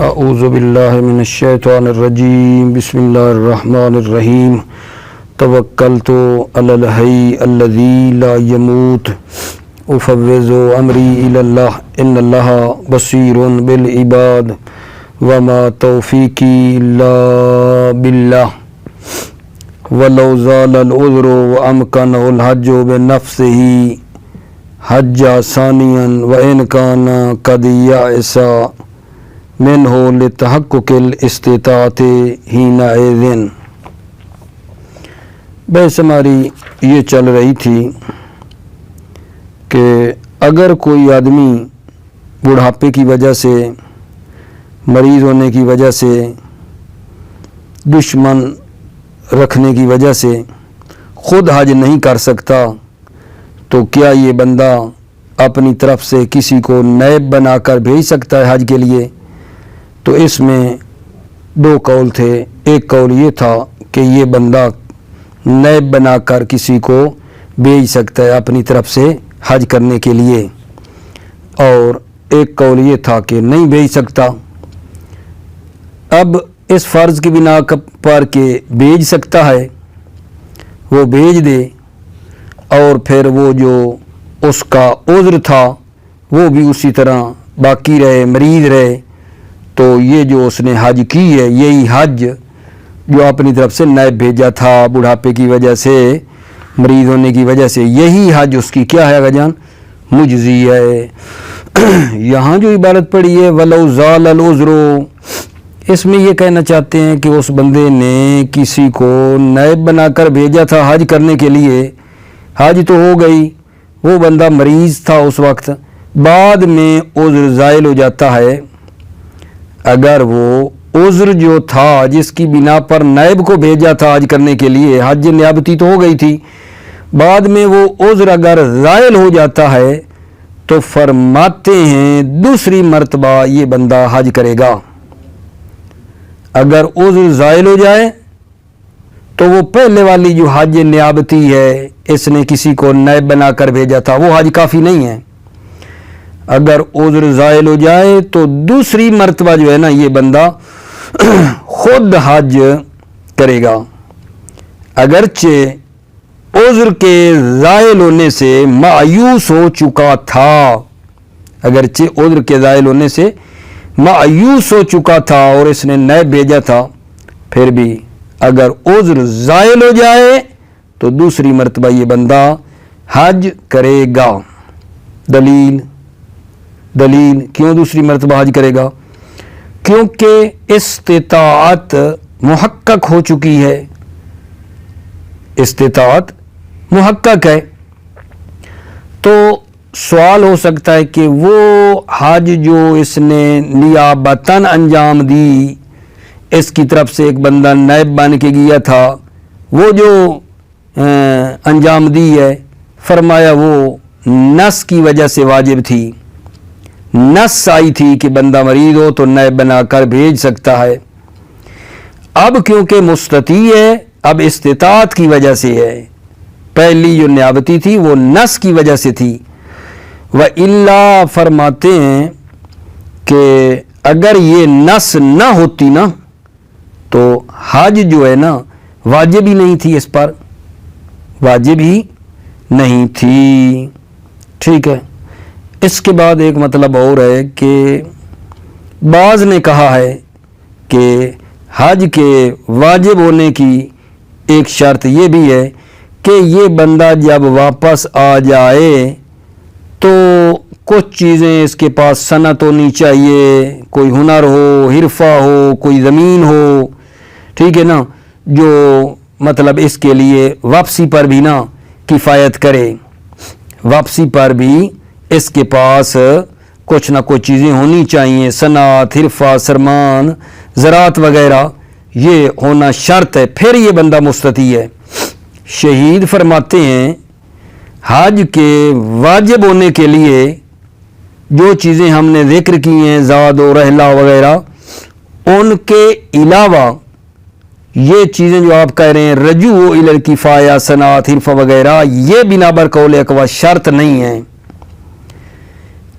اعوذ باللہ من الشیطان الرجیم بسم اللہ الرحمن الرحیم توکلت علی الحی الذی لا یموت افوض امری الی اللہ ان اللہ بصیر بالعباد وما توفیقی الا باللہ ولو زال العذر وامکن الحج بنفسہ حج ثانیا وان کان قد یئس منہ لتحقق الاستطاعت حینئذ۔ بحث ہماری یہ چل رہی تھی کہ اگر کوئی آدمی بڑھاپے کی وجہ سے، مریض ہونے کی وجہ سے، دشمن رکھنے کی وجہ سے خود حج نہیں کر سکتا تو کیا یہ بندہ اپنی طرف سے کسی کو نائب بنا کر بھیج سکتا ہے حج کے لیے؟ تو اس میں دو قول تھے۔ ایک قول یہ تھا کہ یہ بندہ نائب بنا کر کسی کو بھیج سکتا ہے اپنی طرف سے حج کرنے کے لیے، اور ایک قول یہ تھا کہ نہیں بھیج سکتا۔ اب اس فرض کی بنا پر کہ بھیج سکتا ہے، وہ بھیج دے، اور پھر وہ جو اس کا عذر تھا وہ بھی اسی طرح باقی رہے، مریض رہے، تو یہ جو اس نے حج کی ہے، یہی حج جو اپنی طرف سے نائب بھیجا تھا بڑھاپے کی وجہ سے، مریض ہونے کی وجہ سے، یہی حج اس کی کیا ہے جان؟ مجزی ہے۔ یہاں جو عبارت پڑھی ہے وَلَوْ زَالَ الْعُذْرُ، اس میں یہ کہنا چاہتے ہیں کہ اس بندے نے کسی کو نائب بنا کر بھیجا تھا حج کرنے کے لیے، حج تو ہو گئی، وہ بندہ مریض تھا اس وقت، بعد میں عذر زائل ہو جاتا ہے۔ اگر وہ عذر جو تھا جس کی بنا پر نائب کو بھیجا تھا حج کرنے کے لیے، حج نیابتی تو ہو گئی تھی، بعد میں وہ عذر اگر زائل ہو جاتا ہے تو فرماتے ہیں دوسری مرتبہ یہ بندہ حج کرے گا۔ اگر عذر زائل ہو جائے تو وہ پہلے والی جو حج نیابتی ہے، اس نے کسی کو نائب بنا کر بھیجا تھا، وہ حج کافی نہیں ہے۔ اگر عذر زائل ہو جائے تو دوسری مرتبہ جو ہے نا یہ بندہ خود حج کرے گا، اگرچہ عذر کے زائل ہونے سے مایوس ہو چکا تھا، اگرچہ عذر کے زائل ہونے سے مایوس ہو چکا تھا اور اس نے نائب بھیجا تھا، پھر بھی اگر عذر زائل ہو جائے تو دوسری مرتبہ یہ بندہ حج کرے گا۔ دلیل کیوں دوسری مرتبہ حج کرے گا؟ کیونکہ استطاعت محقق ہو چکی ہے، استطاعت محقق ہے۔ تو سوال ہو سکتا ہے کہ وہ حج جو اس نے نیابتاً انجام دی، اس کی طرف سے ایک بندہ نائب بن کے گیا تھا، وہ جو انجام دی ہے، فرمایا وہ نس کی وجہ سے واجب تھی، نس آئی تھی کہ بندہ مریض ہو تو نائب بنا کر بھیج سکتا ہے۔ اب کیونکہ مستطیع ہے، اب استطاعت کی وجہ سے ہے، پہلی جو نیابتی تھی وہ نس کی وجہ سے تھی۔ وَإِلَّا فرماتے ہیں کہ اگر یہ نس نہ ہوتی نا تو حج جو ہے نا واجب ہی نہیں تھی، اس پر واجب ہی نہیں تھی۔ ٹھیک ہے۔ اس کے بعد ایک مطلب اور ہے کہ بعض نے کہا ہے کہ حج کے واجب ہونے کی ایک شرط یہ بھی ہے کہ یہ بندہ جب واپس آ جائے تو کچھ چیزیں اس کے پاس صنعت ہونی چاہیے، کوئی ہنر ہو، حرفہ ہو، کوئی زمین ہو، ٹھیک ہے نا، جو مطلب اس کے لیے واپسی پر بھی نا کفایت کرے، واپسی پر بھی اس کے پاس کچھ نہ کچھ چیزیں ہونی چاہیے، صنعت، حرفہ، سرمان، زراعت وغیرہ، یہ ہونا شرط ہے، پھر یہ بندہ مستطیع ہے۔ شہید فرماتے ہیں حج کے واجب ہونے کے لیے جو چیزیں ہم نے ذکر کی ہیں، زاد و رحلہ وغیرہ، ان کے علاوہ یہ چیزیں جو آپ کہہ رہے ہیں رجوع الی الکفایہ، صنعت، حرفہ وغیرہ، یہ بنا بر قول اقویٰ شرط نہیں ہے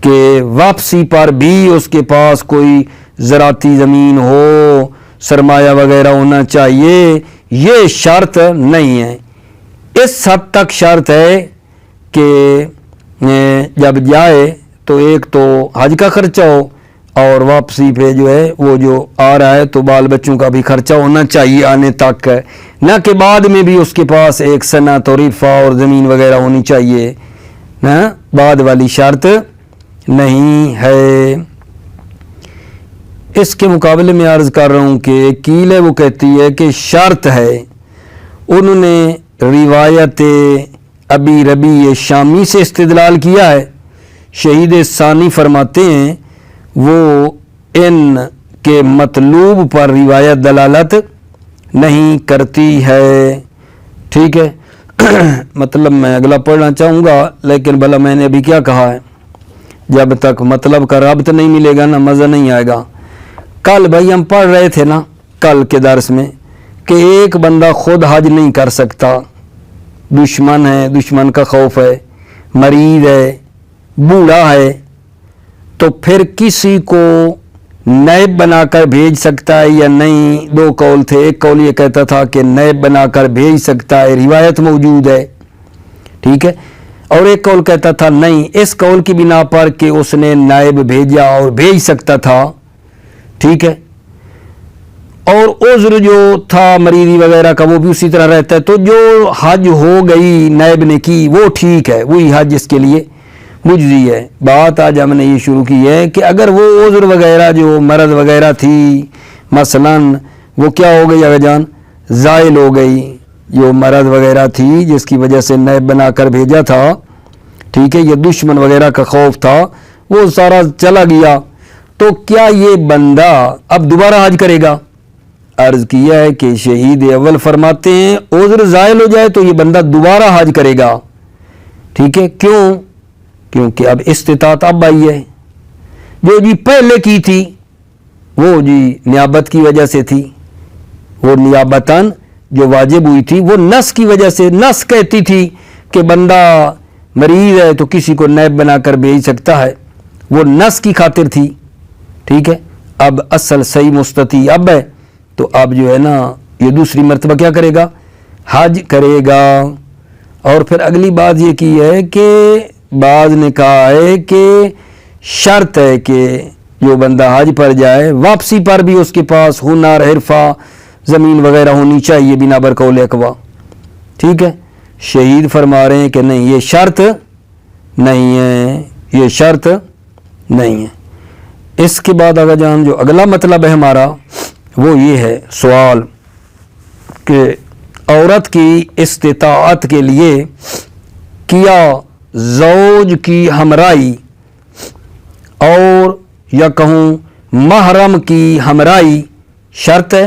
کہ واپسی پر بھی اس کے پاس کوئی زراعتی زمین ہو, سرمایہ وغیرہ ہونا چاہیے, یہ شرط نہیں ہے. اس حد تک شرط ہے کہ جب جائے تو ایک تو حج کا خرچہ ہو اور واپسی پہ جو ہے وہ جو آ رہا ہے تو بال بچوں کا بھی خرچہ ہونا چاہیے آنے تک, نہ کہ بعد میں بھی اس کے پاس ایک صنعت اور عرفہ اور زمین وغیرہ ہونی چاہیے, نا بعد والی شرط نہیں ہے. اس کے مقابلے میں عرض کر رہا ہوں کہ کیل ہے وہ کہتی ہے کہ شرط ہے. انہوں نے روایت ابی ربیع شامی سے استدلال کیا ہے. شہید ثانی فرماتے ہیں وہ ان کے مطلوب پر روایت دلالت نہیں کرتی ہے. ٹھیک ہے, مطلب میں اگلا پڑھنا چاہوں گا, لیکن بھلا میں نے ابھی کیا کہا ہے, جب تک مطلب کا ربط نہیں ملے گا نا مزہ نہیں آئے گا. کل بھائی ہم پڑھ رہے تھے نا کل کے درس میں کہ ایک بندہ خود حج نہیں کر سکتا, دشمن ہے, دشمن کا خوف ہے, مریض ہے, بوڑھا ہے, تو پھر کسی کو نیب بنا کر بھیج سکتا ہے یا نہیں. دو قول تھے, ایک قول یہ کہتا تھا کہ نیب بنا کر بھیج سکتا ہے, روایت موجود ہے, ٹھیک ہے, اور ایک قول کہتا تھا نہیں, اس قول کی بنا پر کہ اس نے نائب بھیجا اور بھیج سکتا تھا, ٹھیک ہے, اور عذر جو تھا مریضی وغیرہ کا وہ بھی اسی طرح رہتا ہے, تو جو حج ہو گئی نائب نے کی وہ ٹھیک ہے, وہی حج اس کے لیے مجزی ہے. بات آج ہم نے یہ شروع کی ہے کہ اگر وہ عذر وغیرہ جو مرض وغیرہ تھی, مثلاً وہ کیا ہو گئی اگر جان, زائل ہو گئی, جو مرض وغیرہ تھی جس کی وجہ سے نیب بنا کر بھیجا تھا, ٹھیک ہے, یہ دشمن وغیرہ کا خوف تھا, وہ سارا چلا گیا, تو کیا یہ بندہ اب دوبارہ حج کرے گا؟ عرض کیا ہے کہ شہید اول فرماتے ہیں عذر زائل ہو جائے تو یہ بندہ دوبارہ حج کرے گا. ٹھیک ہے, کیوں؟ کیونکہ اب استطاعت اب آئی ہے. جو جی پہلے کی تھی وہ جی نیابت کی وجہ سے تھی, وہ نیابتاً جو واجب ہوئی تھی وہ نس کی وجہ سے, نس کہتی تھی کہ بندہ مریض ہے تو کسی کو نیب بنا کر بھیج سکتا ہے, وہ نس کی خاطر تھی. ٹھیک ہے, اب اصل صحیح مستطیع اب ہے, تو اب جو ہے نا یہ دوسری مرتبہ کیا کرے گا, حج کرے گا. اور پھر اگلی بات یہ کی ہے کہ بعض نے کہا ہے کہ شرط ہے کہ جو بندہ حج پر جائے واپسی پر بھی اس کے پاس ہنر, عرفہ, زمین وغیرہ ہونی چاہیے بنا بر قول اقوا. ٹھیک ہے, شہید فرما رہے ہیں کہ نہیں یہ شرط نہیں ہے, یہ شرط نہیں ہے. اس کے بعد اگر جان جو اگلا مطلب ہے ہمارا وہ یہ ہے سوال کہ عورت کی استطاعت کے لیے کیا زوج کی ہمراہی اور یا کہوں محرم کی ہمراہی شرط ہے؟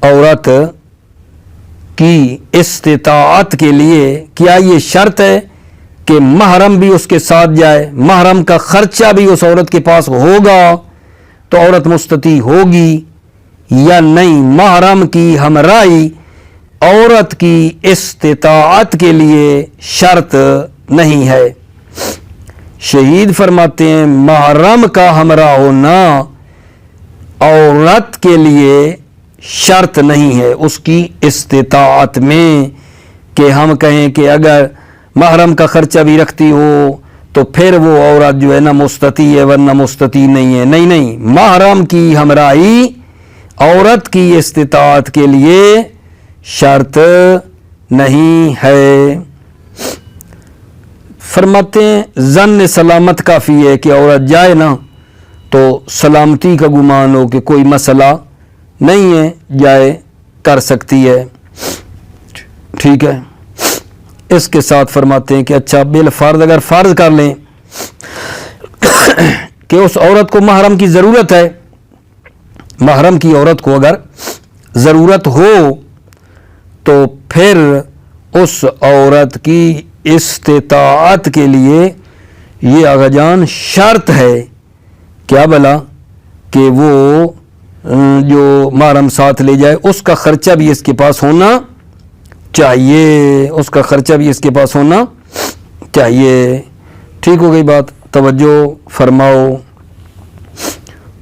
عورت کی استطاعت کے لیے کیا یہ شرط ہے کہ محرم بھی اس کے ساتھ جائے, محرم کا خرچہ بھی اس عورت کے پاس ہوگا تو عورت مستطیع ہوگی یا نہیں؟ محرم کی ہمراہی عورت کی استطاعت کے لیے شرط نہیں ہے. شہید فرماتے ہیں محرم کا ہمراہ ہونا عورت کے لیے شرط نہیں ہے اس کی استطاعت میں, کہ ہم کہیں کہ اگر محرم کا خرچہ بھی رکھتی ہو تو پھر وہ عورت جو ہے نا مستطیع ہے ورنہ مستطیع نہیں ہے. نہیں نہیں, محرم کی ہمراہی عورت کی استطاعت کے لیے شرط نہیں ہے. فرماتے ہیں ظن سلامت کافی ہے کہ عورت جائے نا تو سلامتی کا گمان ہو کہ کوئی مسئلہ نہیں ہے, جائے کر سکتی ہے. ٹھیک ہے, اس کے ساتھ فرماتے ہیں کہ اچھا بالفرض اگر فرض کر لیں کہ اس عورت کو محرم کی ضرورت ہے, محرم کی عورت کو اگر ضرورت ہو تو پھر اس عورت کی استطاعت کے لیے یہ آغا جان شرط ہے کیا بلا کہ وہ جو محرم ساتھ لے جائے اس کا خرچہ بھی اس کے پاس ہونا چاہیے, اس کا خرچہ بھی اس کے پاس ہونا چاہیے. ٹھیک ہو گئی بات, توجہ فرماؤ.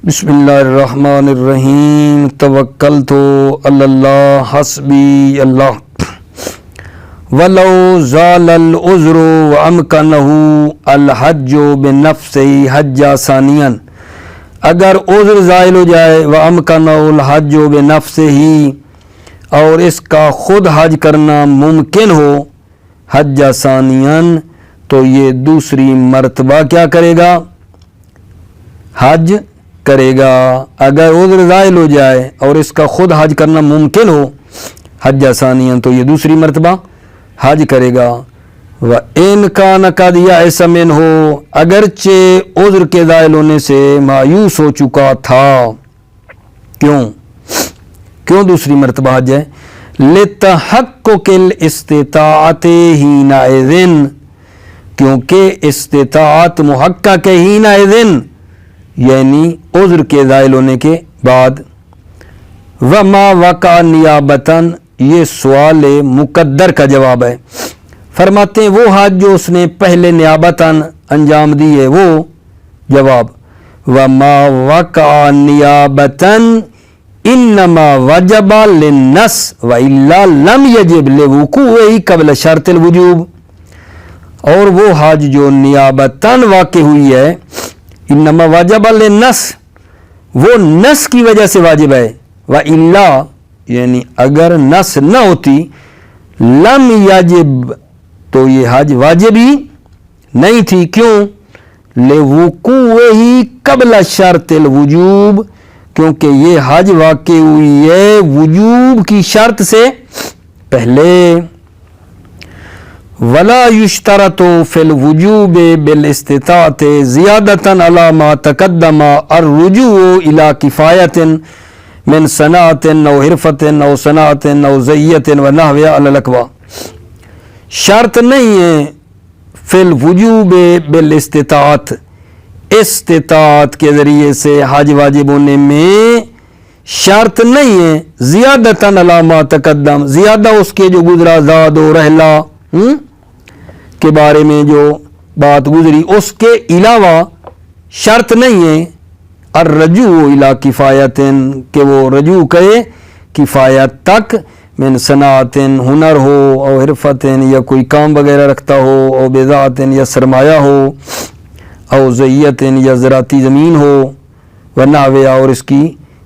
بسم اللہ الرحمن الرحیم توکلت علی اللہ حسبی اللہ ولو زال العذر وامکنہ الحج بنفسہ حجا ثانیا، اگر عذر زائل ہو جائے وامکنہ الحج بنفسہ ہی، اور اس کا خود حج کرنا ممکن ہو، حجا ثانیا، تو یہ دوسری مرتبہ کیا کرے گا؟ حج کرے گا۔ اگر عذر زائل ہو جائے اور اس کا خود حج کرنا ممکن ہو، حج ثانیہ، تو یہ دوسری مرتبہ حج کرے گا۔ وَإِنْ كَانَ قَدْ يَئِسَ مِنْهُ، اگرچہ عذر کے زائل ہونے سے مایوس ہو چکا تھا۔ کیوں دوسری مرتبہ حج ہے؟ لِتَحَقُّقِ الْإِسْتِطَاعَةِ حِينَئِذٍ، کیونکہ استطاعت محقق ہے حِينَئِذٍ، یعنی عذر کے زائل ہونے کے بعد۔ وَمَا وَقَعَ نِيَابَةً، یہ سوال مقدر کا جواب ہے۔ فرماتے ہیں وہ حج جو اس نے پہلے نیابتاً انجام دی ہے، وہ جواب وَمَا وَقَعَ نِيَابَةً إِنَّمَا وَجَبَ لِلنَّصْ وَإِلَّا لَمْ يَجِبْ لِوُقُوعِهِ قبل شرط الوجوب، اور وہ حج جو نیابتاً واقع ہوئی ہے، انما واجب للنص، وہ نص کی وجہ سے واجب ہے، وَإِلَّا، یعنی اگر نص نہ ہوتی، لم یجب، تو یہ حج واجب ہی نہیں تھی۔ کیوں؟ لِوُقُوعِهِ قبل شرط الوجوب، کیونکہ یہ حج واقع ہوئی ہے وجوب کی شرط سے پہلے۔ ولا يشترط في الوجوب بالاستطاعة زيادة على ما تقدم الرجوع إلى كفاية من صنعة أو حرفة أو صنعة أو زية ونحوها على الأقوى، شرط نہیں ہے فی الوجوب بالاستطاعت، استطاعت کے ذریعے سے حج واجب ہونے میں شرط نہیں ہے زیادتاً علی ما تقدم، زیادہ اس کے جو گزرا، زاد و رحلہ کے بارے میں جو بات گزری اس کے علاوہ شرط نہیں ہے الرجوع الی کفایت، کہ وہ رجوع کرے کفایت تک، من صنعت، ہنر ہو، اور حرفت، یا کوئی کام وغیرہ رکھتا ہو، اور بضاعت، یا سرمایہ ہو، اور زیت، یا زراعتی زمین ہو، ونحوها، اور اس کی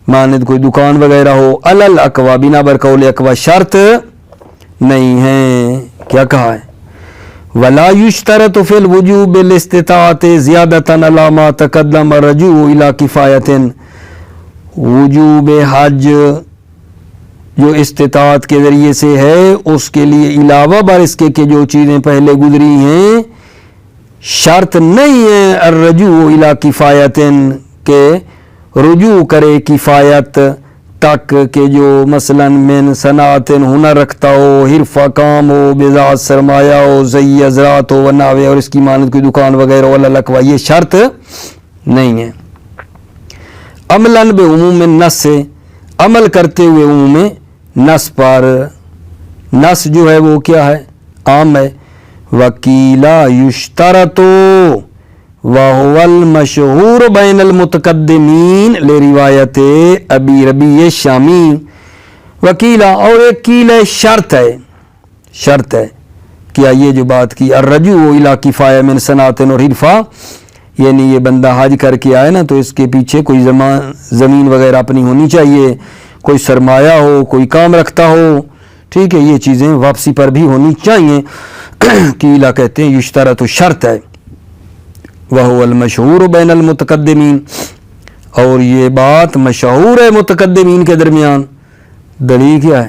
مانند کوئی دکان وغیرہ ہو، علی الاقوی، بنا بر قول اقوی، شرط نہیں ہے۔ کیا کہا ہے؟ ولا یشترط فی الوجوب بالاستطاعت زیادۃ علی ما تقدم الرجوع الی کفایت، وجوب حج جو استطاعت کے ذریعے سے ہے اس کے لیے علاوہ بر اس کے کہ جو چیزیں پہلے گزری ہیں شرط نہیں ہے الرجوع الی کفایت، کہ رجوع کرے کفایت تک، کہ جو مثلا من صنعت، ہنر رکھتا ہو، حرفہ کام ہو، بضاعت سرمایہ ہو، زی زراعت ہو، ونحوہ، اور اس کی مانند کوئی دکان وغیرہ، ولا لقوا، یہ شرط نہیں ہے۔ عملاً بعموم النص، سے عمل کرتے ہوئے عموم نص پر، نص جو ہے وہ کیا ہے؟ عام ہے۔ وکیلا یشترط وهو المشہور بین المتقدمین لروایت ابی ربیع الشامی، وکیلا، اور ایک کیل ہے، شرط ہے کیا یہ جو بات کی الرجوع الی کفایہ من صنعت اور حرفہ، یعنی یہ بندہ حج کر کے آئے نا تو اس کے پیچھے کوئی زمین وغیرہ اپنی ہونی چاہیے، کوئی سرمایہ ہو، کوئی کام رکھتا ہو، ٹھیک ہے، یہ چیزیں واپسی پر بھی ہونی چاہیے۔ کیلا کہتے ہیں یشترط، شرط ہے، وَهُوَ الْمَشْهُورُ بَيْنَ الْمُتَقَدِّمِينَ، اور یہ بات مشہور ہے متقدمین کے درمیان۔ دلیل کیا ہے؟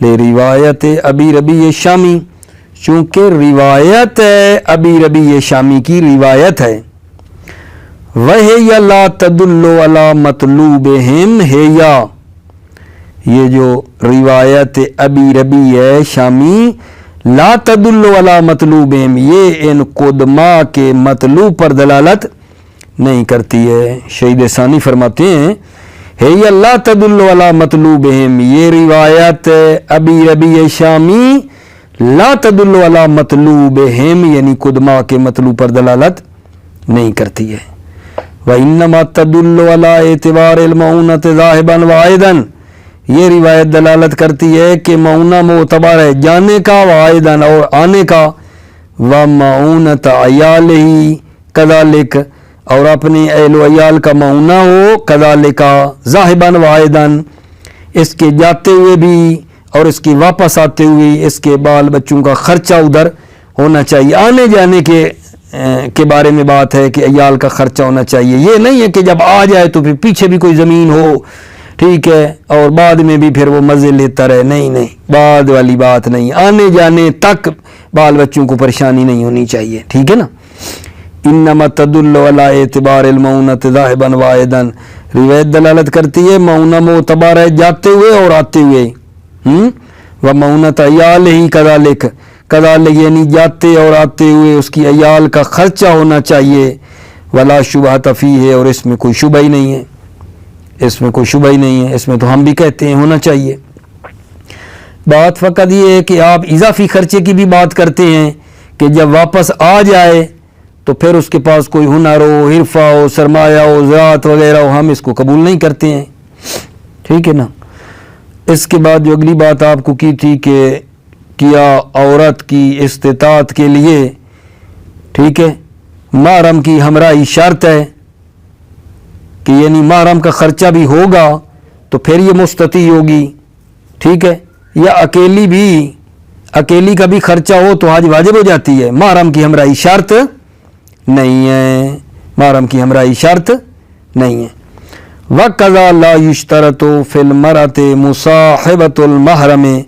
لِرِوَایَتِ ابی ربیع الشامی، چونکہ روایت ہے ابی ربیع شامی کی روایت ہے۔ وَهِيَ لَا تَدُلُّ عَلَى مَطْلُوبِهِمْ، ہے یہ جو روایت ابی ربیع شامی لا تدل علی مطلوبہم، یہ ان قدما کے مطلوب پر دلالت نہیں کرتی ہے۔ شہید ثانی فرماتے ہیں ہے لا تدل علی مطلوبہم، یہ روایت ابی ربیع شامی لا تدل علی مطلوبہم، یعنی قدما کے مطلوب پر دلالت نہیں کرتی ہے۔ وَإِنَّمَا تَدُلُّ عَلَىٰ اعْتِبَارِ الْمَعُونَةِ ذَاهِبًا وَعَائِدًا، یہ روایت دلالت کرتی ہے کہ معونہ معتبر ہے جانے کا، وعائدًا اور آنے کا، وَمَعُونَةَ عَيَالِهِ كَذَلِكَ اور اپنے اہل و عیال کا معونہ ہو، كَذَلِكَ ذَاهِبًا وَعَائِدًا اس کے جاتے ہوئے بھی اور اس کے واپس آتے ہوئے اس کے بال بچوں کا خرچہ ادھر ہونا چاہیے۔ آنے جانے کے بارے میں بات ہے کہ عیال کا خرچہ ہونا چاہیے، یہ نہیں ہے کہ جب آ جائے تو پھر پیچھے بھی کوئی زمین ہو، ٹھیک ہے، اور بعد میں بھی پھر وہ مزے لیتا رہے، نہیں، بعد والی بات نہیں، آنے جانے تک بال بچوں کو پریشانی نہیں ہونی چاہیے، ٹھیک ہے نا۔ انما تدل علی اعتبار المعونۃ ذاہبا وعائدا، روایت دلالت کرتی ہے معونہ معتبر ہے جاتے ہوئے اور آتے ہوئے، ومعونۃ عیالہ کذالک، کذالک یعنی جاتے اور آتے ہوئے اس کی عیال کا خرچہ ہونا چاہیے، ولا شبہۃ فیہ اور اس میں کوئی شبہ ہی نہیں ہے، اس میں کوئی شبہ ہی نہیں ہے، اس میں تو ہم بھی کہتے ہیں ہونا چاہیے۔ بات فقط یہ ہے کہ آپ اضافی خرچے کی بھی بات کرتے ہیں کہ جب واپس آ جائے تو پھر اس کے پاس کوئی ہنر ہو، حرفہ ہو، سرمایہ ہو، زراعت وغیرہ ہو، ہم اس کو قبول نہیں کرتے ہیں، ٹھیک ہے نا۔ اس کے بعد جو اگلی بات آپ کو کی تھی کہ کیا عورت کی استطاعت کے لیے، ٹھیک ہے، محرم کی ہمراہی شرط ہے کہ یعنی محرم کا خرچہ بھی ہوگا تو پھر یہ مستطیع ہوگی، ٹھیک ہے، یا اکیلی کا بھی خرچہ ہو تو حج واجب ہو جاتی ہے، محرم کی ہمراہی شرط نہیں ہے، محرم کی ہمراہی شرط نہیں ہے۔ وَقَذَا لَا يُشْتَرَطُ فِي الْمَرْأَةِ مُصَاحِبَةُ الْمَحْرَمِ،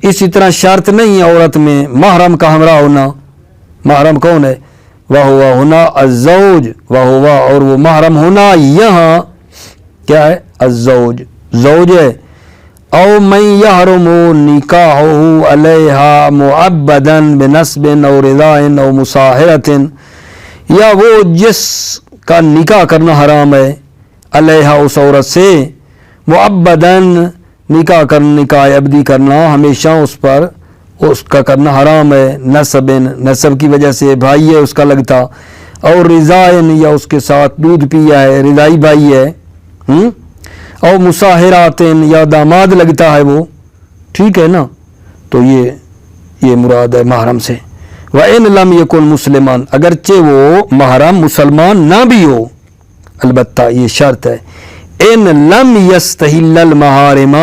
اسی طرح شرط نہیں ہے عورت میں محرم کا ہمراہ ہونا۔ محرم کون ہے؟ وَهُوَ هُنَا الزَّوْجُ، وَهُوَ اور وہ محرم ہونا یہاں کیا ہے؟ الزوج، زوج ہے۔ او من يحرم نکاحه علیہا معبدا بنسب او رضاء او مصاہرۃ، یا وہ جس کا نکاح کرنا حرام ہے علیہا اس عورت سے، معبداً نکاح ابدی کرنا ہمیشہ اس پر اس کا کرنا حرام ہے، نسب کی وجہ سے بھائی ہے اس کا لگتا، اور رضائن یا اس کے ساتھ دودھ پیا ہے، رضائی بھائی ہے، اور مصاہرات یا داماد لگتا ہے وہ، ٹھیک ہے نا، تو یہ مراد ہے محرم سے۔ وَإِن لَمْ يَكُنْ مُسْلِمًا، اگرچہ وہ محرم مسلمان نہ بھی ہو، البتہ یہ شرط ہے، ان لم یستحل المحارم،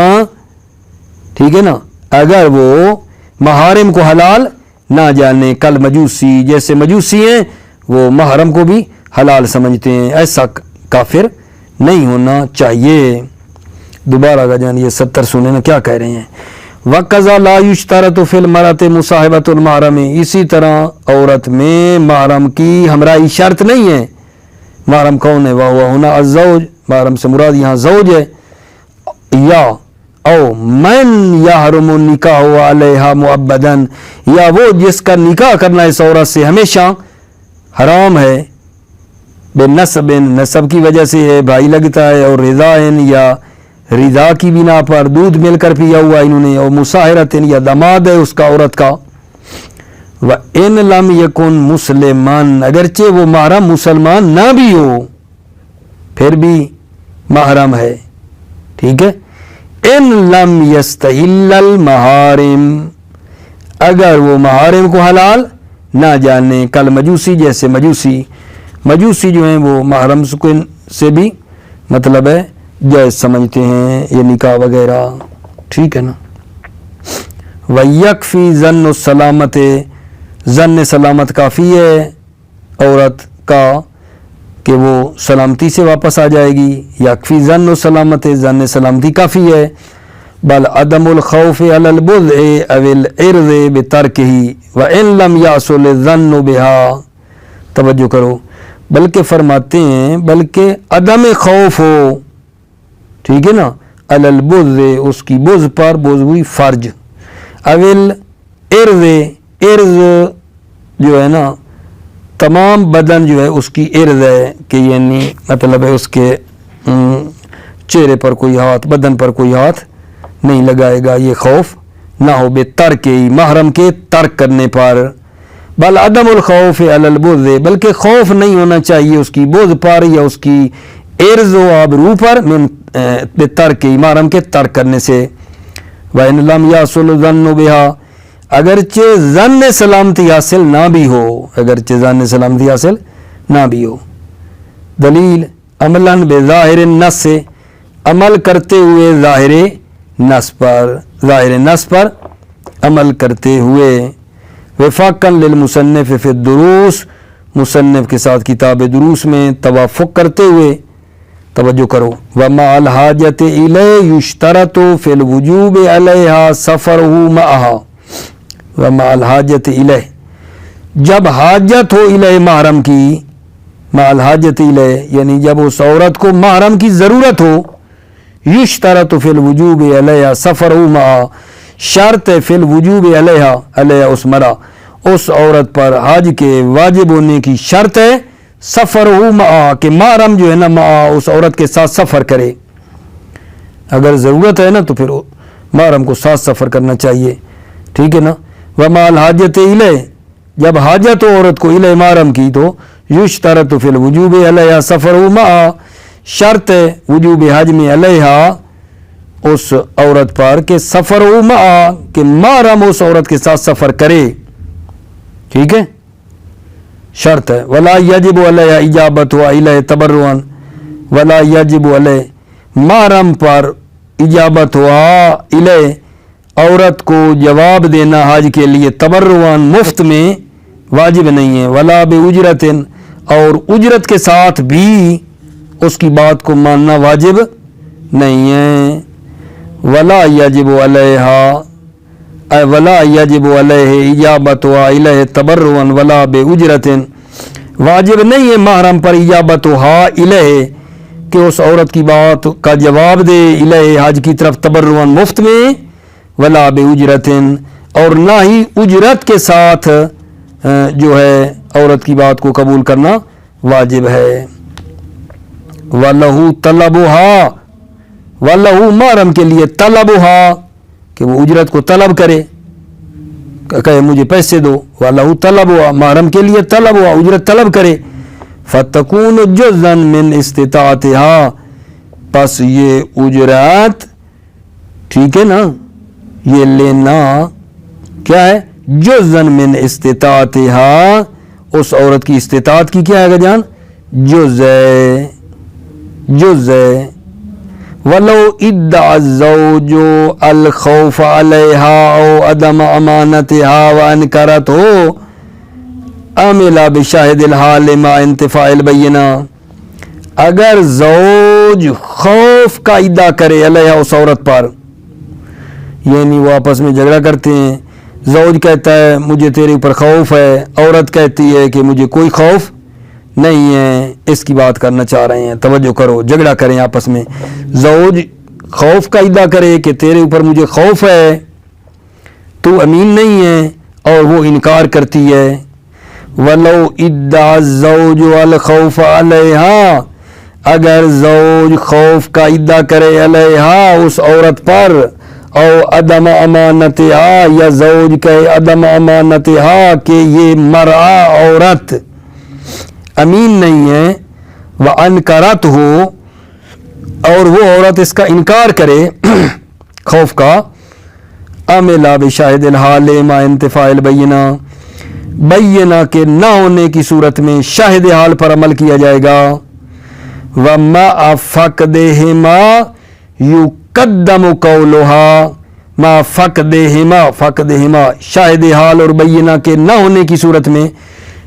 ٹھیک ہے نا، اگر وہ محارم کو حلال نہ جانے، کل مجوسی، جیسے مجوسی ہیں وہ محرم کو بھی حلال سمجھتے ہیں، ایسا کافر نہیں ہونا چاہیے۔ دوبارہ کا جان یہ 70 سنیں نا کیا کہہ رہے ہیں۔ وَقَذَا لَا يُشْتَرَطُ فِي الْمَرْأَةِ مُصَاحِبَةُ الْمَحْرَمِ، اسی طرح عورت میں محرم کی ہمراہی شرط نہیں ہے۔ محرم کون ہے؟ وَهُوَ هُنَا الزَّوْجُ، محرم سے مراد یہاں زوج ہے، یا او من یحرم النکاح علیہا معبداً، یا وہ جس کا نکاح کرنا اس عورت سے ہمیشہ حرام ہے، بنسب، نسب کی وجہ سے ہے، بھائی لگتا ہے، اور رضائن یا رضا کی بنا پر دودھ مل کر پیا ہوا انہوں نے، اور مصاہرت یا داماد ہے اس کا عورت کا۔ وَإِن لَمْ يَكُنْ مُسْلِمًا، اگرچہ وہ محرم مسلمان نہ بھی ہو پھر بھی محرم ہے، ٹھیک ہے۔ ان لم یستحل المحارم، اگر وہ محارم کو حلال نہ جانے، کل مجوسی، جیسے مجوسی جو ہیں وہ محرم سے بھی مطلب ہے جائز سمجھتے ہیں یہ نکاح وغیرہ، ٹھیک ہے نا۔ وَيَكْفِي ظَنُّ السَّلَامَةِ، ظن سلامت کافی ہے عورت کا کہ وہ سلامتی سے واپس آ جائے گی، یکفی ظن السلامت، ظن سلامتی کافی ہے، بل عدم الخوف علی البضع او العرض بترکہ وان لم یحصل الظن بها، توجہ کرو، بلکہ فرماتے ہیں بلکہ عدم خوف ہو، ٹھیک ہے نا، علی البضع اس کی بضع پر، بضع ہوئی فرج، او العرض، عرض جو ہے نا تمام بدن جو ہے اس کی عرض ہے، کہ یعنی مطلب ہے اس کے چہرے پر کوئی ہاتھ، بدن پر کوئی ہاتھ نہیں لگائے گا، یہ خوف نہ ہو، بے ترک، محرم کے ترک کرنے پر، بل عدم الخوف علی البغض، بلکہ خوف نہیں ہونا چاہیے اس کی بغض پر یا اس کی عرض و آبرو پر، من ترک محرم کے ترک کرنے سے. وَإِنْ لَمْ يَحْصُلْ الظَّنُّ بِهَا، اگرچہ ظن سلامتی حاصل نہ بھی ہو، اگرچہ ظن سلامتی حاصل نہ بھی ہو. دلیل عملاً بظاہر النص، سے عمل کرتے ہوئے ظاہر نص پر، ظاہر نص پر عمل کرتے ہوئے. وفاقاً للمصنف فی الدروس، مصنف کے ساتھ کتاب دروس میں توافق کرتے ہوئے. توجہ کرو. ومع الحاجت الیہ یشترط فی الوجوب علیہا سفرہ معہا. ومع الحاجت الیہ، جب حاجت ہو الیہ محرم کی، مع الحاجت الیہ یعنی جب اس عورت کو محرم کی ضرورت ہو، یشترط فی الوجوب علیہا سفرہ معہا، شرط فی الوجوب علیہا، علیہ اس مرا، اس عورت پر حج کے واجب ہونے کی شرط ہے سفر ہو معا، کہ محرم جو ہے نا معا اس عورت کے ساتھ سفر کرے. اگر ضرورت ہے نا تو پھر محرم کو ساتھ سفر کرنا چاہیے. ٹھیک ہے نا. وما الحاجت الیہ، جب حاجت ہو عورت کو الیہ محرم کی تو یشترط فی الوجوب علیہ سفر ہو معا، شرط ہے وجوب حج میں علیہ اس عورت پر کہ سفر ہو معا، کہ محرم اس عورت کے ساتھ سفر کرے. ٹھیک ہے، شرط ہے. ولا یجب علیہ اجابت و الیہ تبرعا، ولا یجب علیہ محرم پر اجابت ہوا الیہ عورت کو جواب دینا حج کے لیے تبرعا مفت میں واجب نہیں ہے. ولا باجرت، اور اجرت کے ساتھ بھی اس کی بات کو ماننا واجب نہیں ہے. ولا یجب علیہا، ولا یجب علیہ اجابت و الیہ تبرعا ولا باجرت، واجب نہیں ہے محرم پر اجابت و الیہ کہ اس عورت کی بات کا جواب دے الیہ حج کی طرف تبرعا مفت میں، ولا باجرت، اور نہ ہی اجرت کے ساتھ جو ہے عورت کی بات کو قبول کرنا واجب ہے. وَلَهُ طَلَبُهَا، وَلَهُ محرم کے لیے طلبها، کہ وہ اجرت کو طلب کرے، کہے مجھے پیسے دو. وَلَهُ طَلَبُهَا، محرم کے لیے طلبها، اجرت طلب کرے. فَتَكُونُ جُزًّا مِّنْ اسْتِطَاعَتِهَا، پس یہ اجرت، ٹھیک ہے نا، یہ لینا کیا ہے؟ جُزًّا مِّنْ اسْتِطَاعَتِهَا، اس عورت کی استطاعت کی کیا ہے جان؟ جز ہے، جز ہے. وَلَوْ ادَّعَ الزَّوْجُ الْخَوْفَ عَلَيْهَا أَوْ عَدَمَ أَمَانَتِهَا وَأَنْكَرَتْهُ عَمِلَ بِشَاهِدِ الْحَالِ مَعَ انتفاع الْبَيِّنَةِ، اگر زوج خوف کا ادعا کرے علیہ اس عورت پر، یعنی وہ آپس میں جھگڑا کرتے ہیں، زوج کہتا ہے مجھے تیرے اوپر خوف ہے، عورت کہتی ہے کہ مجھے کوئی خوف نہیں ہے، اس کی بات کرنا چاہ رہے ہیں. توجہ کرو، جھگڑا کریں آپس میں، زوج خوف کا ادعا کرے کہ تیرے اوپر مجھے خوف ہے، تو امین نہیں ہے، اور وہ انکار کرتی ہے. وَلَوْ ادَّعَ الزَّوْجُ الْخَوْفَ عَلَيْهَا، اگر زوج خوف کا ادعا کرے علیہا اس عورت پر، او عدم امانتہا، یا زوج کہے عدم امانتہا کہ یہ مرأہ عورت امین نہیں ہے، وَأَنْكَرَتْهُ، اور وہ عورت اس کا انکار کرے خوف کا، عَمِلَ بِشَاهِدِ الْحَالِ مَعَ انتفاع الْبَيِّنَةِ، بینہ کے نہ ہونے کی صورت میں شاہد حال پر عمل کیا جائے گا. وَمَعَ فَقْدِهِمَا يُقَدَّمُ قَوْلُهَا، مَعَ فَقْدِهِمَا شاہد حال اور بینہ کے نہ ہونے کی صورت میں،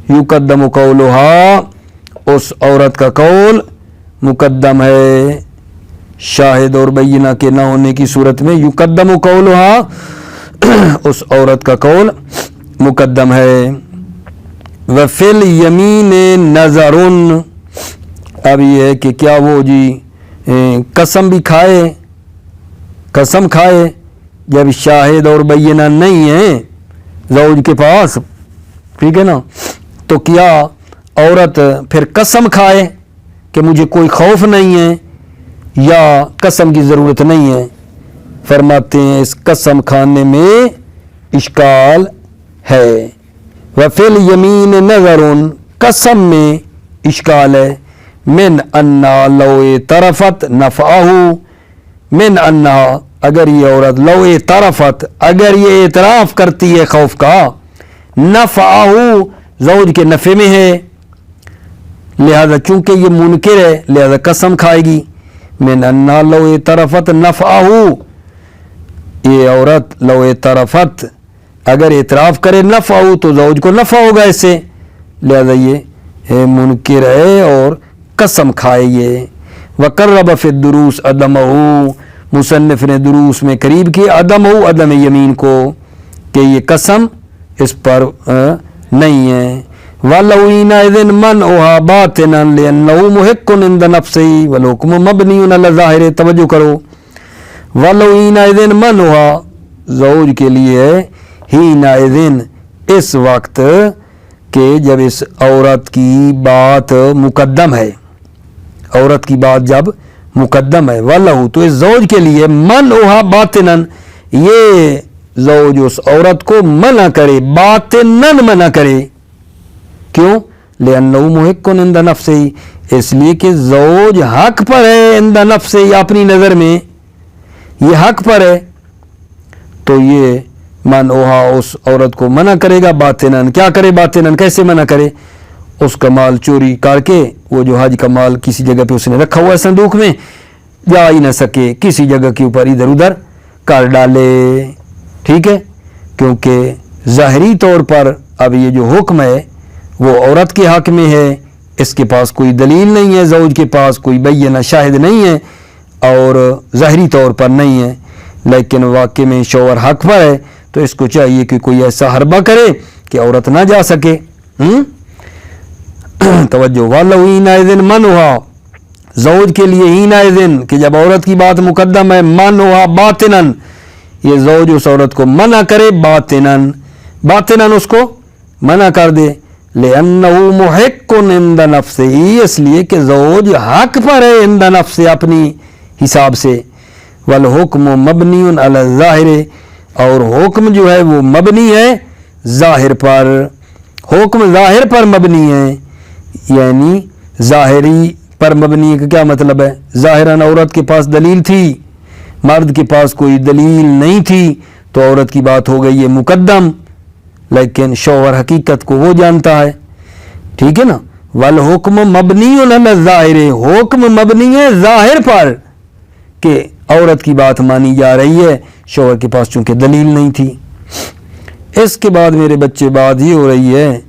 یقدم قولها، اس عورت کا قول مقدم ہے. شاہد اور بینہ کے نہ ہونے کی صورت میں یقدم قولها، اس عورت کا قول مقدم ہے. وفی الیمین نظر، اب یہ ہے کہ کیا وہ جی قسم بھی کھائے، قسم کھائے جب شاہد اور بینہ نہیں ہے زوج کے پاس، ٹھیک ہے نا، تو کیا عورت پھر قسم کھائے کہ مجھے کوئی خوف نہیں ہے یا قسم کی ضرورت نہیں ہے؟ فرماتے ہیں اس قسم کھانے میں اشکال ہے. وفل یمین نظرن قسم میں اشکال ہے من انا لو طرفت نفعہ من انا اگر یہ عورت لو طرفت اگر یہ اعتراف کرتی ہے خوف کا نفعہ زوج کے نفع میں ہے لہذا چونکہ یہ منکر ہے لہذا قسم کھائے گی من انا لو طرفت نفعہ یہ عورت لو طرفت اگر اعتراف کرے نفعہ تو زوج کو نفع ہوگا اس سے لہذا یہ منکر ہے اور قسم کھائے یہ وقرب فی الدروس عدمہ مصنف نے دروس میں قریب کی عدمہ عدم یمین کو کہ یہ قسم اس پر نہیں ہے وَلَوْ إِذٍ مَنْعُهَا بَاطِنًا لِأَنَّهُ مُحِقٌّ عِنْدَ نَفْسِهِ وَالْحُكْمُ مَبْنِيٌّ عَلَى الظَّاهِرِ توجہ کرو وَلَوْ إِذٍ مَنْعُهَا زوج کے لیے حِينَئِذٍ اس وقت کہ جب اس عورت کی بات مقدم ہے عورت کی بات جب مقدم ہے وَلَهُ تو اس زوج کے لیے مَنْعُهَا بَاطِنًا یہ زوج اس عورت کو منع کرے باطناً منع کرے کیوں لِأَنَّهُ مُحِقٌّ عِنْدَ نَفْسِهِ اس لیے کہ زوج حق پر ہے عند نفسه اپنی نظر میں یہ حق پر ہے تو یہ منعها اس عورت کو منع کرے گا باطناً کیا کرے باطناً کیسے منع کرے اس کا مال چوری کر کے وہ جو حج کا مال کسی جگہ پہ اس نے رکھا ہوا ہے صندوق میں جا ہی نہ سکے کسی جگہ کے اوپر ادھر ادھر کر ڈالے ٹھیک ہے کیونکہ ظاہری طور پر اب یہ جو حکم ہے وہ عورت کے حق میں ہے اس کے پاس کوئی دلیل نہیں ہے زوج کے پاس کوئی بینہ شاہد نہیں ہے اور ظاہری طور پر نہیں ہے لیکن واقع میں شوہر حق پر ہے تو اس کو چاہیے کہ کوئی ایسا حربہ کرے کہ عورت نہ جا سکے توجہ وَلَوْ حِينَئِذٍ مَنْعُهَا زوج کے لیے حِينَئِذٍ کہ جب عورت کی بات مقدم ہے مَنْعُهَا باطناً یہ زوج اس عورت کو منع کرے باطناً اس کو منع کر دے لِأَنَّهُ مُحِقٌّ عِنْدَ نَفْسِهِ اس لیے کہ زوج حق پر ہے عند نفس اپنی حساب سے وَالْحُكْمُ مَبْنِيٌّ عَلَى الظَّاهِرِ اور حکم جو ہے وہ مبنی ہے ظاہر پر حکم ظاہر پر مبنی ہے یعنی ظاہری پر مبنی کا کیا مطلب ہے ظاہراً عورت کے پاس دلیل تھی مرد کے پاس کوئی دلیل نہیں تھی تو عورت کی بات ہو گئی ہے مقدم لیکن شوہر حقیقت کو وہ جانتا ہے ٹھیک ہے نا والحکم مبنی علی الظاہر حکم مبنی ہے ظاہر پر کہ عورت کی بات مانی جا رہی ہے شوہر کے پاس چونکہ دلیل نہیں تھی اس کے بعد میرے بچے بات یہ ہو رہی ہے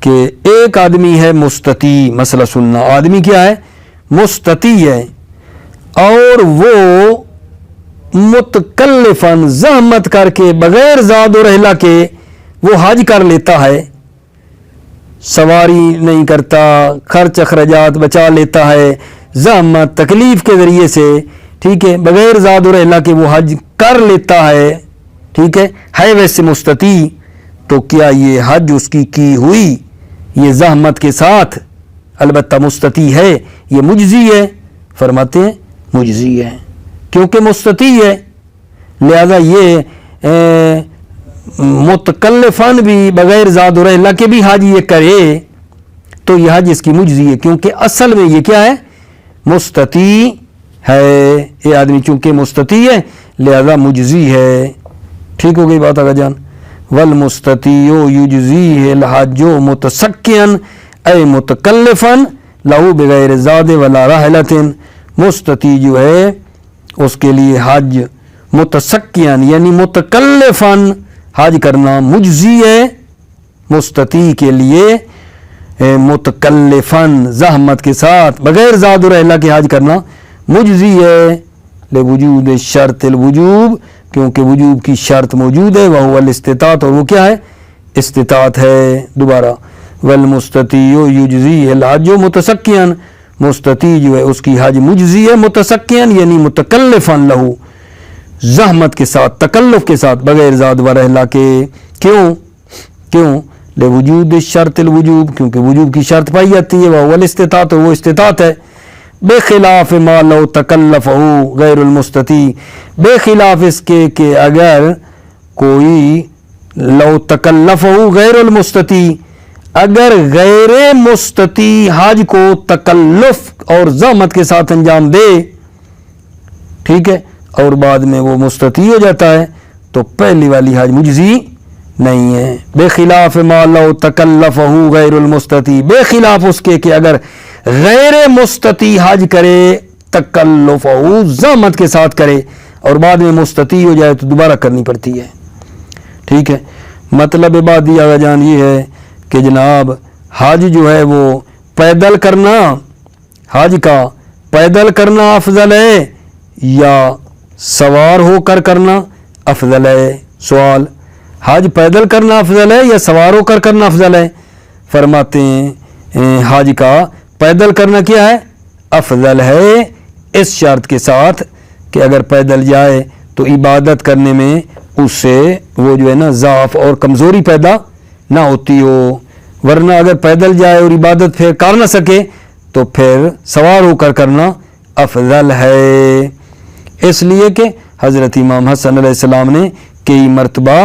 کہ ایک آدمی ہے مستطیع مسئلہ سننا آدمی کیا ہے مستطیع ہے اور وہ متکلفاً زحمت کر کے بغیر زاد و رحلہ کے وہ حج کر لیتا ہے سواری نہیں کرتا خرچ اخراجات بچا لیتا ہے زحمت تکلیف کے ذریعے سے ٹھیک ہے بغیر زاد و رحلہ کے وہ حج کر لیتا ہے ٹھیک ہے ویسے مستطیع تو کیا یہ حج اس کی ہوئی یہ زحمت کے ساتھ البتہ مستطیع ہے یہ مجزی ہے فرماتے ہیں مجزی ہے کیونکہ مستطیع ہے لہذا یہ متکلفاً بھی بغیر زاد و رحلہ کے بھی حج یہ کرے تو یہ حج اس کی مجزی ہے کیونکہ اصل میں یہ کیا ہے مستطیع ہے یہ آدمی چونکہ مستطیع ہے لہذا مجزی ہے ٹھیک ہو گئی بات آگا جان والمستطیع یجزیہ الحج متسکیاً اے متکلفاً لہو بغیر زاد ولا رحلۃ مستطیع جو ہے اس کے لیے حج متسکیاً یعنی متکلفاً حج کرنا مجزی ہے مستطیع کے لیے متکلفاً زحمت کے ساتھ بغیر زاد و رحلہ کے حج کرنا مجزی ہے لوجود شرط الوجوب کیونکہ وجوب کی شرط موجود ہے وہ الاستطاعت اور وہ کیا ہے استطاعت ہے دوبارہ والمستطیع یجزیہ الحج متسکیاً مستطیع جو ہے اس کی حج مجزی ہے متسکیاً یعنی متکلفاً لہو زحمت کے ساتھ تکلف کے ساتھ بغیر زاد و رحلہ کے کیوں لوجود شرط الوجوب کیونکہ وجوب کی شرط پائی جاتی ہے وہ الاستطاعت اور وہ استطاعت ہے بخلاف ما لو تکلفہ غیر المستطیع بے خلاف اس کے کہ اگر کوئی لو تکلفہ غیر المستطیع، اگر غیر مستطیع حج کو تکلف اور زحمت کے ساتھ انجام دے، ٹھیک ہے، اور بعد میں وہ مستطیع ہو جاتا ہے تو پہلی والی حج مجزی نہیں ہے. بخلاف ما لو تکلفہ غیر المستطیع، بے خلاف اس کے کہ اگر غیر مستطیع حج کرے، تکلفہ زحمت کے ساتھ کرے اور بعد میں مستطیع ہو جائے تو دوبارہ کرنی پڑتی ہے. ٹھیک ہے، مطلب بات یہ آگا جان یہ ہے کہ جناب حج جو ہے وہ پیدل کرنا، حج کا پیدل کرنا افضل ہے یا سوار ہو کر کرنا افضل ہے؟ سوال، حج پیدل کرنا افضل ہے یا سوار ہو کر کرنا افضل ہے؟ فرماتے ہیں حج کا پیدل کرنا کیا ہے؟ افضل ہے، اس شرط کے ساتھ کہ اگر پیدل جائے تو عبادت کرنے میں اس سے وہ جو ہے نا ضعف اور کمزوری پیدا نہ ہوتی ہو، ورنہ اگر پیدل جائے اور عبادت پھر کر نہ سکے تو پھر سوار ہو کر کرنا افضل ہے. اس لیے کہ حضرت امام حسن علیہ السلام نے کئی مرتبہ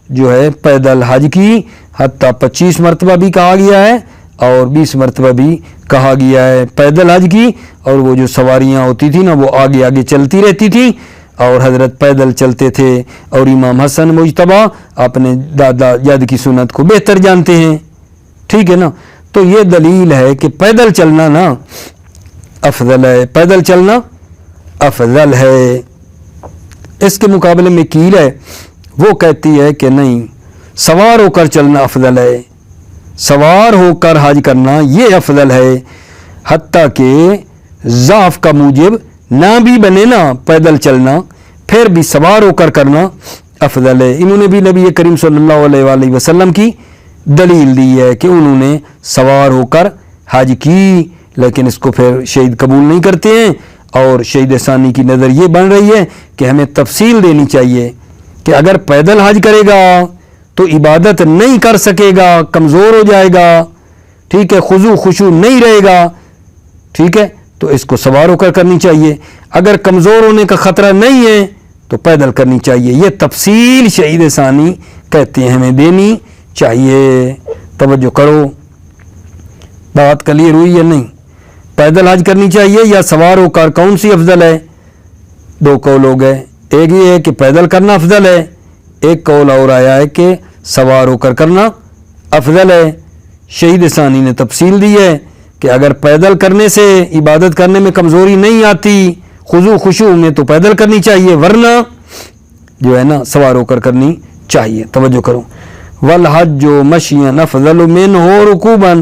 جو ہے پیدل حج کی، حتیٰ 25 مرتبہ بھی کہا گیا ہے اور 20 مرتبہ بھی کہا گیا ہے پیدل حج کی، اور وہ جو سواریاں ہوتی تھی نا وہ آگے آگے چلتی رہتی تھی اور حضرت پیدل چلتے تھے، اور امام حسن مجتبیٰ اپنے دادا جد کی سنت کو بہتر جانتے ہیں. ٹھیک ہے نا، تو یہ دلیل ہے کہ پیدل چلنا نا افضل ہے، پیدل چلنا افضل ہے. اس کے مقابلے میں کیل ہے، وہ کہتی ہے کہ نہیں، سوار ہو کر چلنا افضل ہے، سوار ہو کر حج کرنا یہ افضل ہے، حتیٰ کہ ضعف کا موجب نہ بھی بنے نا پیدل چلنا، پھر بھی سوار ہو کر کرنا افضل ہے. انہوں نے بھی نبی کریم صلی اللہ علیہ وآلہ وسلم کی دلیل دی ہے کہ انہوں نے سوار ہو کر حج کی، لیکن اس کو پھر شہید قبول نہیں کرتے ہیں، اور شہید ثانی کی نظر یہ بن رہی ہے کہ ہمیں تفصیل دینی چاہیے کہ اگر پیدل حج کرے گا تو عبادت نہیں کر سکے گا، کمزور ہو جائے گا، ٹھیک ہے، خضوع خشوع نہیں رہے گا، ٹھیک ہے، تو اس کو سوار ہو کر کرنی چاہیے. اگر کمزور ہونے کا خطرہ نہیں ہے تو پیدل کرنی چاہیے. یہ تفصیل شہید ثانی کہتے ہیں ہمیں دینی چاہیے. توجہ کرو، بات کلیئر ہوئی یا نہیں؟ پیدل حج کرنی چاہیے یا سوار ہو کر، کون سی افضل ہے؟ دو قول ہو گئے، ایک یہ ہے کہ پیدل کرنا افضل ہے، ایک قول اور آیا ہے کہ سوار ہو کر کرنا افضل ہے. شہید ثانی نے تفصیل دی ہے کہ اگر پیدل کرنے سے عبادت کرنے میں کمزوری نہیں آتی، خضوع خشوع میں، تو پیدل کرنی چاہیے، ورنہ جو ہے نا سوار ہو کر کرنی چاہیے. توجہ کرو، والحج مشین افضل منہ رکوباً،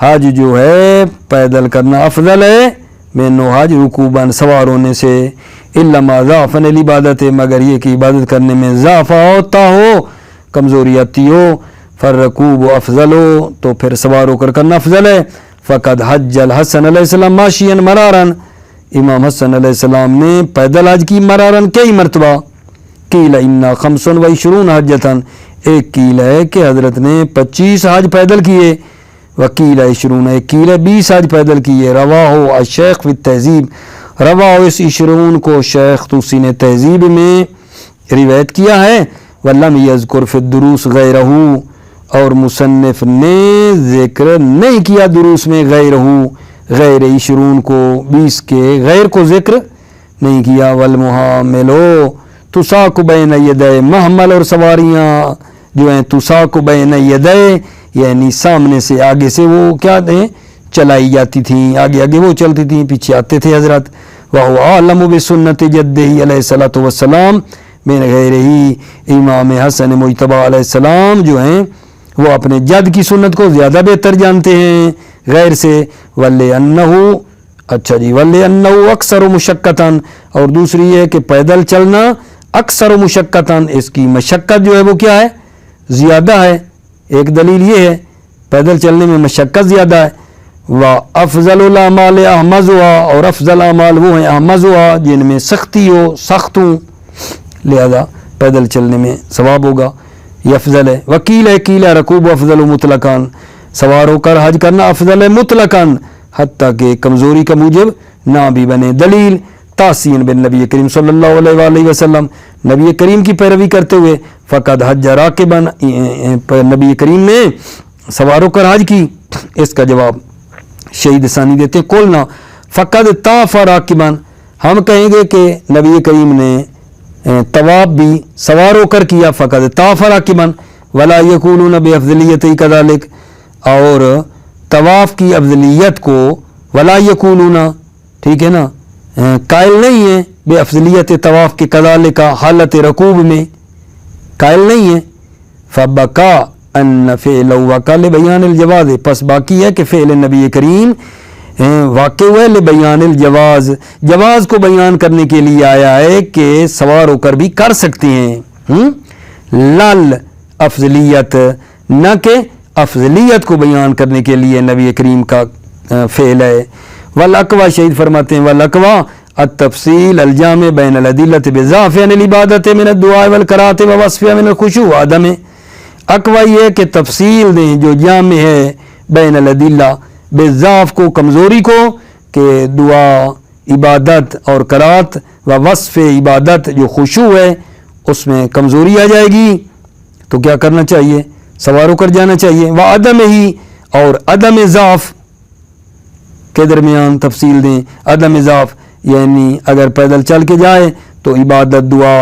حج جو ہے پیدل کرنا افضل ہے، منہ حج رکوباً سوار ہونے سے، الا ما ضعف العبادت، مگر یہ کہ عبادت کرنے میں ضعف ہوتا ہو، کمزوری آتی ہو، فالرکوب افضل ہو، تو پھر سوار ہو کر کرنا افضل ہے. فقد حج الحسن علیہ السلام ماشین مرارن، امام حسن علیہ السلام نے پیدل حج کی مرارن کئی مرتبہ. قیل انا 25 حجتاً، ایک قیل ہے کہ حضرت نے 25 حج پیدل کیے، وقیل 20، ایک قیل ہے 20 حج پیدل کیے. رواہ الشیخ فی التہذیب، رواہ اس 20 کو شیخ طوسی نے تہذیب میں روایت کیا ہے. ولم یذکر فی الدروس غیرہ، اور مصنف نے ذکر نہیں کیا دروس میں غیرہ، غیر 20 کو، 20 کے غیر کو ذکر نہیں کیا. والمحاملو تساق بین یدے، محمل اور سواریاں جو ہیں تساق بین یدے، یعنی سامنے سے آگے سے وہ کیا ہیں چلائی جاتی تھیں، آگے آگے وہ چلتی تھیں، پیچھے آتے تھے حضرت. وَهُوَ أَعْلَمُ بِسُنَّةِ جَدِّهِ علیہ الصلوۃ والسلام من غیرہ، امام حسن مجتبیٰ علیہ السلام جو ہیں وہ اپنے جد کی سنت کو زیادہ بہتر جانتے ہیں غیر سے. وَلِأَنَّهُ، اچھا جی، وَلِأَنَّهُ أَكْثَرُ مُشَقَّةً، اور دوسری یہ کہ پیدل چلنا اکثر مشقتاً، اس کی مشقت جو ہے وہ کیا ہے زیادہ ہے. ایک دلیل یہ ہے پیدل چلنے میں مشقت زیادہ ہے. وَأَفْضَلُ الْأَعْمَالِ أَحْمَزُهَا، اور افضل اعمال وہ ہیں احمزها جن میں سختی ہو، سخت ہوں، لہذا پیدل چلنے میں ثواب ہوگا، یہ افضل ہے. وکیل ہے قیل رکوب افضل مطلقاً، سوار ہو کر حج کرنا افضل ہے مطلقاً، حتیٰ کہ کمزوری کا موجب نہ بھی بنے. دلیل تحسین بن نبی کریم صلی اللہ علیہ وآلہ وسلم، نبی کریم کی پیروی کرتے ہوئے فقد حج راکبن، نبی کریم نے سوار ہو کر حج کی؟ اس کا جواب شہید ثانی دیتے ہیں قلنا فقد طاف راکبن، ہم کہیں گے کہ نبی کریم نے طواف بھی سوار ہو کر کیا، فقد طاف راکبن ولا یقولون بافضلیت کذالک، اور طواف کی افضلیت کو ولا یقولون، ٹھیک ہے نا، قائل نہیں ہے بے افضلیت طواف کے کذالک حالت رکوب میں قائل نہیں ہے۔ فبقا ان فعل وقع لبیان الجواز، پس باقی ہے کہ فعل نبی کریم واقع ہوا لبیان الجواز، جواز کو بیان کرنے کے لیے آیا ہے کہ سوار ہو کر بھی کر سکتے ہیں، لال افضلیت، نہ کہ افضلیت کو بیان کرنے کے لیے نبی کریم کا فعل ہے۔ والاقوا، شہید فرماتے ہیں والاقوا التفصیل الجامع بین الادلۃ بضعف عن العبادۃ من الدعاء والقراءۃ ووصفها من الخشوع وعدم، اقوا یہ کہ تفصیل دیں جو جامع ہے بین الادلہ، بضعف کو کمزوری کو، کہ دعا عبادت اور قرات و وصف عبادت جو خشوع ہے اس میں کمزوری آ جائے گی، تو کیا کرنا چاہیے؟ سوار ہو کر جانا چاہیے۔ وعدم ہی، اور عدم ضعف کے درمیان تفصیل دیں، عدم ضعف یعنی اگر پیدل چل کے جائے تو عبادت دعا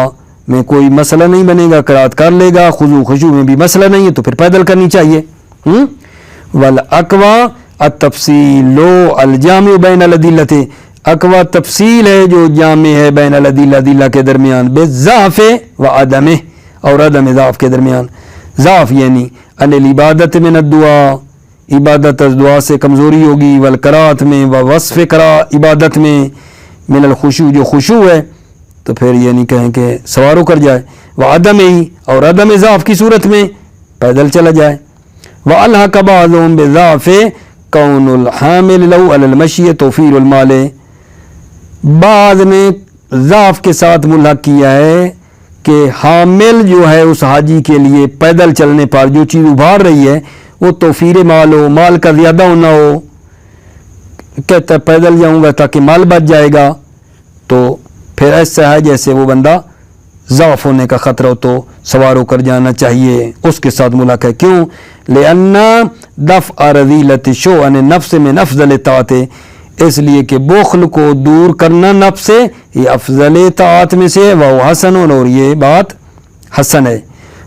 میں کوئی مسئلہ نہیں بنے گا، قرات کر لے گا، خشوع میں بھی مسئلہ نہیں ہے تو پھر پیدل کرنی چاہیے۔ والاقوا التفصیل الجامع بین الادلۃ، اقوا تفصیل ہے جو جامع ہے بین الادلہ، ادلہ کے درمیان، بالضعف و عدم، اور عدم ضعف کے درمیان۔ ضعف یعنی ان العبادت من الدعاء، عبادت از دعا سے کمزوری ہوگی، والقرات میں، و وصف عبادت میں، من الخشوع جو خشوع ہے، تو پھر یعنی کہیں کہ سوار ہو کر جائے، وعدم ہی، اور عدم ضعف کی صورت میں پیدل چلا جائے۔ وَأَلْحَقَ بَعْضُهُمْ بِالضَّعْفِ كَوْنُ الْحَامِلِ لَهُ عَلَى الْمَشْيِ تَوْفِيرُ الْمَالِ، بعض نے ضعف کے ساتھ ملحق کیا ہے کہ حامل جو ہے اس حاجی کے لیے پیدل چلنے پر جو چیز ابھار رہی ہے وہ توفیر مال ہو، مال کا زیادہ ہونا ہو، کہتا ہے پیدل جاؤں گا تاکہ مال بچ جائے گا، تو پھر ایسا ہے جیسے وہ بندہ ضعف ہونے کا خطرہ ہو تو سوار ہو کر جانا چاہیے، اس کے ساتھ ملاقات ہے۔ کیوں؟ لِأَنَّ دَفْعَ رَذِيلَةِ شُؤَنِ النَّفْسِ مِنْ أَفْضَلِ الطَّاعَاتِ، اس لیے کہ بخل کو دور کرنا نفس سے یہ افضل طاعت میں سے، وہ حسن، اور یہ بات حسن ہے۔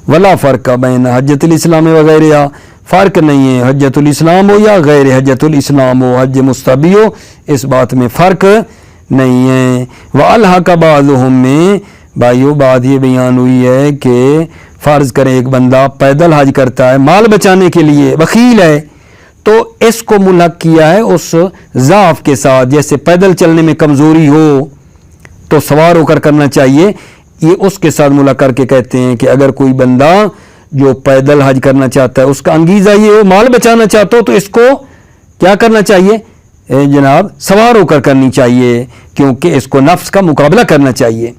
ولا فرق بین حجۃ الاسلام وغیرہ، فرق نہیں ہے حجۃ الاسلام ہو یا غیر حجۃ الاسلام ہو، حج مستحبی ہو، اس بات میں فرق نہیں ہے۔ وَأَلْحَقَ بَعْضُهُم میں بھائیو بات یہ بیان ہوئی ہے کہ فرض کریں ایک بندہ پیدل حج کرتا ہے مال بچانے کے لیے، بخیل ہے، تو اس کو ملحق کیا ہے اس ضعف کے ساتھ، جیسے پیدل چلنے میں کمزوری ہو تو سوار ہو کر کرنا چاہیے، یہ اس کے ساتھ ملحق کر کے کہتے ہیں کہ اگر کوئی بندہ جو پیدل حج کرنا چاہتا ہے اس کا انگیزہ یہ ہو مال بچانا چاہتا ہو تو اس کو کیا کرنا چاہیے جناب؟ سوار ہو کر کرنی چاہیے، کیونکہ اس کو نفس کا مقابلہ کرنا چاہیے۔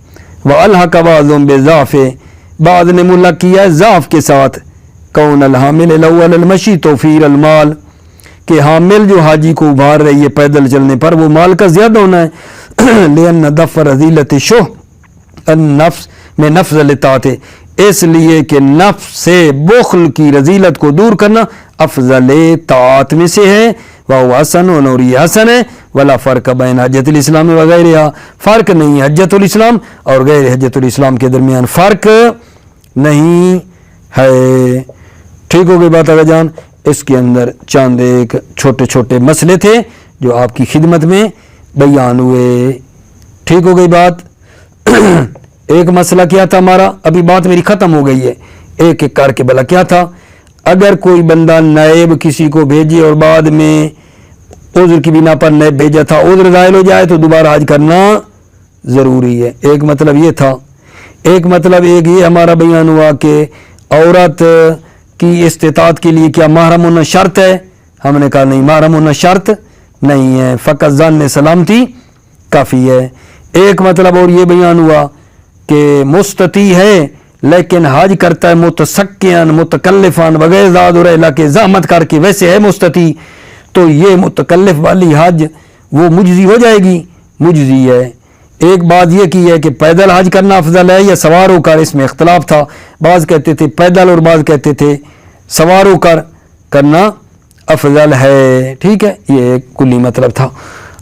وَأَلْحَقَ بَعْضُهُم بِالضَّعْفِ، بعض نے ملحق کیا ہے ضعف کے ساتھ، کون الحامل لَهُ عَلَى الْمَشْيِ تَوْفِيرَ الْمَالِ، کہ حامل جو حاجی کو ابھار رہی ہے پیدل چلنے پر وہ مال کا زیادہ ہونا ہے۔ لِأَنَّ دَفْعَ رَذِيلَةِ شُحِّ النَّفْسِ مِنْ أَفْضَلِ الطَّاعَاتِ، اس لیے کہ نفس سے بخل کی رذیلت کو دور کرنا افضل طاعت میں سے ہے، وہ حسن، اور یہ حسن ہے۔ ولا فرق بین حجۃ الاسلام وغیرہ، فرق نہیں حجۃ الاسلام اور غیر حجۃ الاسلام کے درمیان فرق نہیں ہے۔ ٹھیک ہو گئی بات آگے جان؟ اس کے اندر چند ایک چھوٹے چھوٹے مسئلے تھے جو آپ کی خدمت میں بیان ہوئے۔ ٹھیک ہو گئی بات؟ ایک مسئلہ کیا تھا ہمارا؟ ابھی بات میری ختم ہو گئی ہے، ایک ایک کر کے بلا کیا تھا؟ اگر کوئی بندہ نائب کسی کو بھیجے اور بعد میں عذر کی بنا پر نائب بھیجا تھا، عذر ظاہر ہو جائے تو دوبارہ حج کرنا ضروری ہے، ایک مطلب یہ تھا۔ ایک مطلب ایک یہ ہمارا بیان ہوا کہ عورت کی استطاعت کے لیے کیا محرم ہونا شرط ہے؟ ہم نے کہا نہیں، محرم ہونا شرط نہیں ہے، فقط ظن سلامتی کافی ہے۔ ایک مطلب اور یہ بیان ہوا کہ مستطیع ہے لیکن حج کرتا ہے متسکیان متکلفان بغیر زاد و رحلہ کے زحمت کر کے، ویسے ہے مستطیع، تو یہ متکلف والی حج وہ مجزی ہو جائے گی، مجزی ہے۔ ایک بات یہ کی ہے کہ پیدل حج کرنا افضل ہے یا سوار ہو کر، اس میں اختلاف تھا، بعض کہتے تھے پیدل اور بعض کہتے تھے سوار ہو کر کرنا افضل ہے، ٹھیک ہے، یہ ایک کلی مطلب تھا۔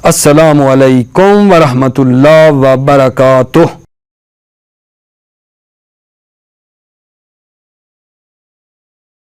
السلام علیکم ورحمۃ اللہ وبرکاتہ۔